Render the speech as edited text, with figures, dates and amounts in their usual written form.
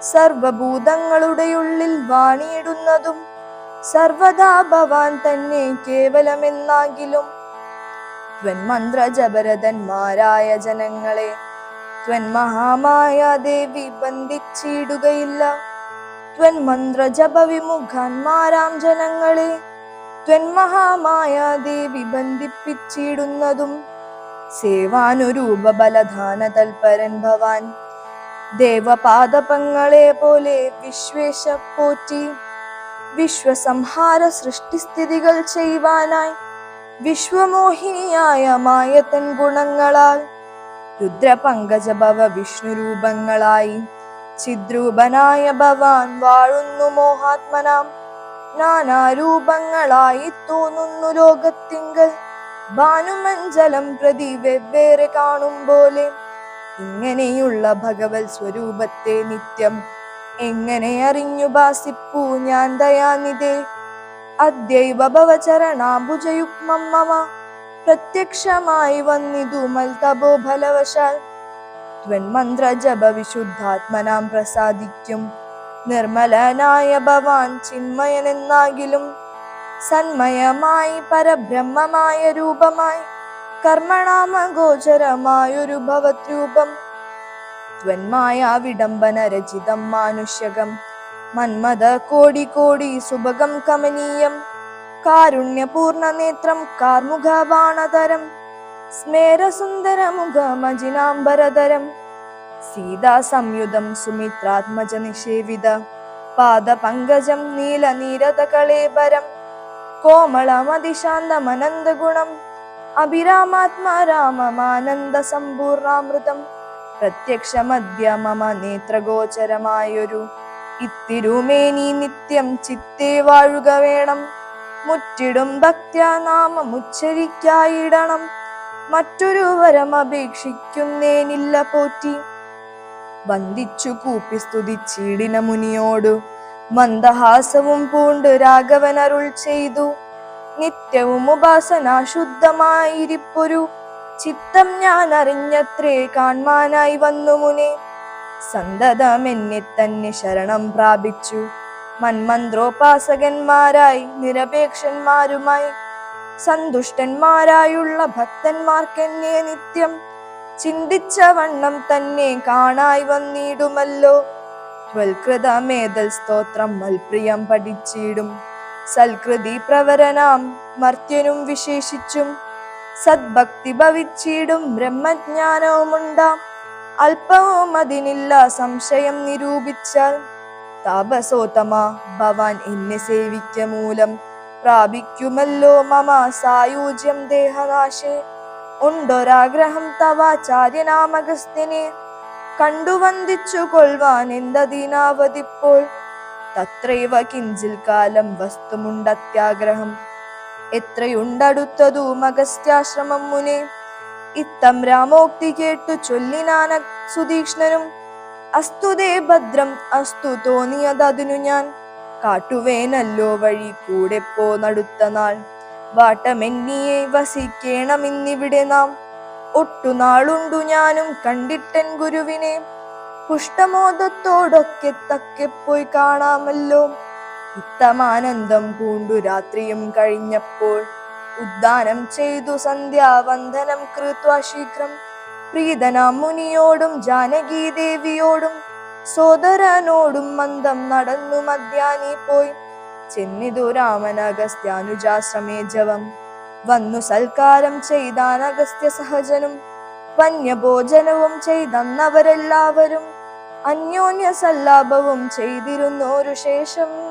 സർവഭൂതങ്ങളുടെ ഉള്ളിൽ വാണിയിടുന്നതും സർവദാ ഭവാൻ തന്നെ കേവലമെന്നാകിലും ത്വന്മന്ത്ര ജപരതന്മാരായ ജനങ്ങളെ ത്വന്മഹാമായ ദേവി ബന്ധിച്ചിടുകയില്ല. ത്വന്മന്ത്ര ജപ വിമുഖന്മാരാം ജനങ്ങളെ ത്വന്മഹാമായ ദേവി ബന്ധിപ്പിച്ചിടുന്നതും സേവാനുരൂപ ബലധാന തൽപരൻ ഭവാൻ. ദേവപാദപങ്ങളെ പോലെ വിശ്വേശ പോറ്റി വിശ്വസംഹാര സൃഷ്ടിസ്ഥിതികൾ ചെയ്യുവാനായി വിശ്വമോഹിനിയായ മായത്തൻ ഗുണങ്ങളാൽ രുദ്രപങ്കജഭവ വിഷ്ണുരൂപങ്ങളായി ചിദ്രൂപനായ ഭവാൻ വാഴുന്നു മോഹാത്മനാം. നാനാരൂപങ്ങളായി തോന്നുന്നു ലോകത്തിങ്കൽ ഭാനുമഞ്ജലം പ്രതി വെവ്വേറെ കാണും പോലെ. ഇങ്ങനെയുള്ള ഭഗവത് സ്വരൂപത്തെ നിത്യം എങ്ങനെ അറിഞ്ഞു ഭാസിപ്പൂ ഞാൻ ദയാനിധേ. അദ്യൈവ ഭവചരണാംബുജയുഗ്മം മമ പ്രത്യക്ഷമായി വന്നിതു മൽതപോ ഫലവശാൽ. ത്വന്മന്ത്ര ജപ വിശുദ്ധാത്മനാം പ്രസാദിക്കും നിർമ്മലനായ ഭവാൻ ചിന്മയനെന്നാകിലും സന്മയമായി പരബ്രഹ്മമായ രൂപമായി കർമ്മണാമഗോചരമായൊരു ഭവത് രൂപം. ത്വന്മായ വിഡംബന രചിതം മാനുഷ്യകം മന്മത കോടി കോടി സുഭഗം കമനീയം. കാരുണ്യപൂർണ നേത്രം കാർമുഖബാണതരം സ്മേരസുന്ദരമുഖമജിനാംബരധരം. സീതാ സംയുതം സുമിത്രാത്മജ നിഷേവിത പാദപങ്കജം നീലനീരതകളേബരം. കോമളമതിശാന്തമനന്തഗുണം അഭിരാമാത്മാ രാമമാനന്ദ സമ്പൂർണാമൃതം. പ്രത്യക്ഷമദ്യ മമ നേത്രഗോചരമായൊരു ഇത്തിരുമേനി നിത്യം ചിത്തേ വാഴുക വേണം. മുറ്റിടും ഭക്ത്യാ നാമമുച്ചരിക്കായിടണം. മറ്റൊരു വരം അപേക്ഷിക്കുന്നേനില്ല പോറ്റി. വന്ദിച്ചു കൂപ്പി സ്തുതിച്ചിടിന മുനിയോടു മന്ദഹാസവും പൂണ്ട് രാഘവൻ അരുൾ ചെയ്തു. നിത്യവും ഉപാസന ശുദ്ധമായിരിപ്പൊരു ചിത്തം ഞാൻ അറിഞ്ഞത്രേ കാൺമാനായി വന്നു മുനെ. സന്തതം എന്നെ തന്നെ ശരണം പ്രാപിച്ചു മന്മന്ത്രോപാസകന്മാരായി നിരപേക്ഷന്മാരുമായി സന്തുഷ്ടന്മാരായുള്ള ഭക്തന്മാർക്കെന്നെ നിത്യം ചിന്തിച്ച വണ്ണം തന്നെ കാണായി വന്നിടുമല്ലോ. ത്വൽകൃതമേതൽ സ്തോത്രം മൽപ്രിയം പഠിച്ചിടും സൽകൃതി പ്രവരനാം മർത്യനും വിശേഷിച്ചും സദ്ഭക്തി ഭവിച്ചിടും ബ്രഹ്മജ്ഞാനവുമുണ്ടാം. അല്പവും അതിനില്ല സംശയം നിരൂപിച്ചാൽ. താപസോത്തമ ഭവാൻ എന്നെ സേവിക്ക മൂലം പ്രാപിക്കുമല്ലോ മമ സായൂജ്യം ദേഹനാശേ. ഉണ്ടൊരാഗ്രഹം തവാചാര്യനാമഗസ്ത്യനെ കണ്ടു വന്ദിച്ചു കൊള്ളുവാൻ എന്തതിനാവതിപ്പോൾ. തത്രൈവ കിഞ്ചിൽ കാലം വസ്തുമുണ്ടത്യാഗ്രഹം എത്രയുണ്ടടുത്തതു അഗസ്ത്യാശ്രമം മുനെ. ഇത്തം രാമോക്തി കേട്ടു ചൊല്ലിനാന സുതീക്ഷ്ണനും അസ്തുതേ ഭദ്രം അസ്തു തോന്നിയതതിനു ഞാൻ കാട്ടുവേനല്ലോ വഴി കൂടെ പോന്നടുത്ത നാൾ. വാട്ടമെന്നിയെ വസിക്കേണമിന്നിവിടെ നാം. ഒട്ടുനാളുണ്ടു ഞാനും കണ്ടിട്ടൻ ഗുരുവിനെ പുഷ്ടമോദത്തോടൊക്കെ തക്കെ പോയി കാണാമല്ലോ. ഇത്തമാനന്ദം പൂണ്ടു രാത്രിയും കഴിഞ്ഞപ്പോൾ ഉദ്ദാനം ചെയ്തു സന്ധ്യാവന്ദനം കൃത്വാ ശീഘ്രം പ്രീതനാം മുനിയോടും ജാനകീദേവിയോടും സോദരനോടും മന്ദം നടന്നു മധ്യാനി പോയി ചെന്നിതു രാമൻ അഗസ്ത്യാനുജാശ്രമേ ജവം. വന്നു സൽക്കാരം ചെയ്താൻ അഗസ്ത്യ സഹജനും വന്യഭോജനവും ചെയ്തന്നവരെല്ലാവരും അന്യോന്യ സല്ലാപവും ചെയ്തിരുന്നോരു ശേഷം